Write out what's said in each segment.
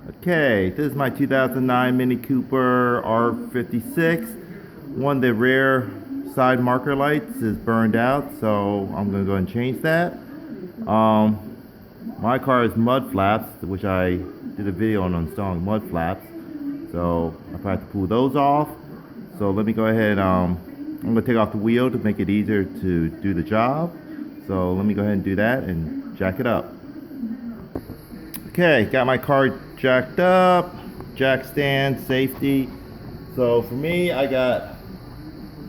Okay, this is my 2009 Mini Cooper R56. One of the rear side marker lights is burned out, so I'm gonna go ahead and change that. My car is mud flaps, which I did a video on installing mud flaps. So I probably have to pull those off. So let me go ahead. I'm gonna take off the wheel to make it easier to do the job. So let me go ahead and do that and jack it up. Okay, got my car jacked up, jack stand, safety. So for me, I got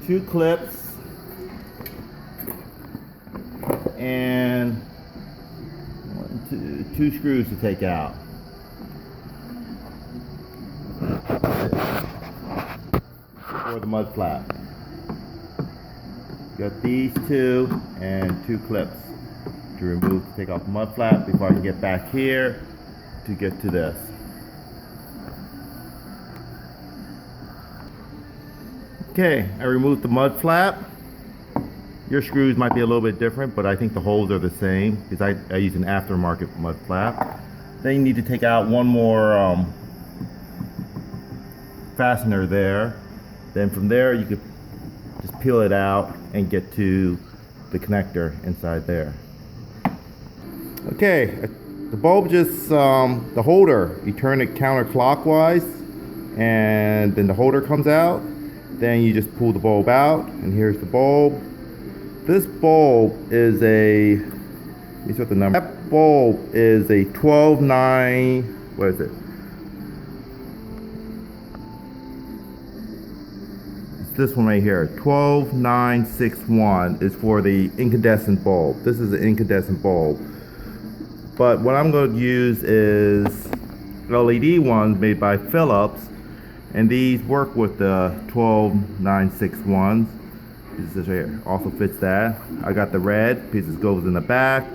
2 clips and 2 screws to take out. For the mud flap. Got these 2 and 2 clips to remove to take off the mud flap before I can get back here to get to this. Okay, I removed the mud flap. Your screws might be a little bit different, but I think the holes are the same because I use an aftermarket mud flap. Then you need to take out one more fastener there. Then from there you could just peel it out and get to the connector inside there. Okay, the bulb just, the holder, you turn it counterclockwise and then the holder comes out. Then you just pull the bulb out and here's the bulb. This bulb is a, let me see what the number, that bulb is a 12-9, what is it? It's this one right here, 12961 is for the incandescent bulb. This is an incandescent bulb. But what I'm going to use is LED ones made by Philips, and these work with the 12961s. This is right here, also fits that. I got the red, pieces goes in the back.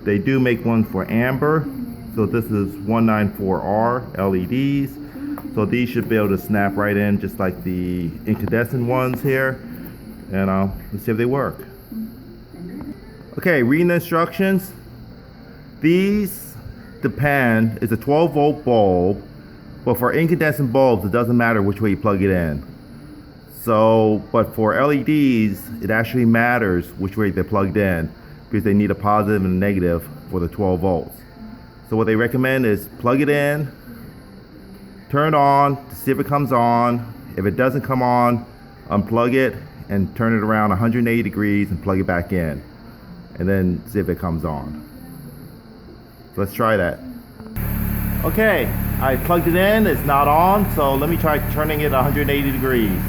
They do make ones for amber, so this is 194R LEDs. So these should be able to snap right in just like the incandescent ones here. And let's see if they work. Okay, reading the instructions. These depend, it's a 12 volt bulb, but for incandescent bulbs, it doesn't matter which way you plug it in. So, but for LEDs, it actually matters which way they're plugged in because they need a positive and a negative for the 12 volts. So what they recommend is plug it in, turn it on to see if it comes on. If it doesn't come on, unplug it and turn it around 180 degrees and plug it back in. And then see if it comes on. Let's try that. Okay, I plugged it in, it's not on, so let me try turning it 180 degrees.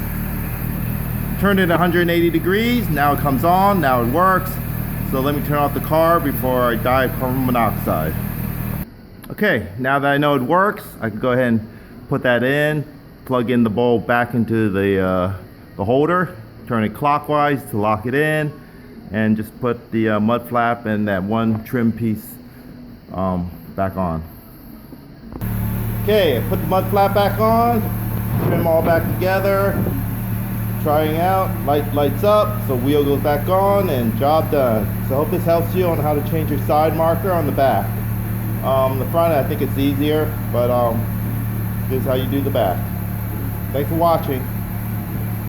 Turned it 180 degrees, now it comes on, now it works. So let me turn off the car before I die of carbon monoxide. Okay, now that I know it works, I can go ahead and put that in, plug in the bulb back into the holder, turn it clockwise to lock it in, and just put the mud flap and that one trim piece back on. Okay, I put the mud flap back on, trim all back together, trying out, lights up, so wheel goes back on, and job done. So I hope this helps you on how to change your side marker on the back. The front, I think it's easier, but this is how you do the back. Thanks for watching.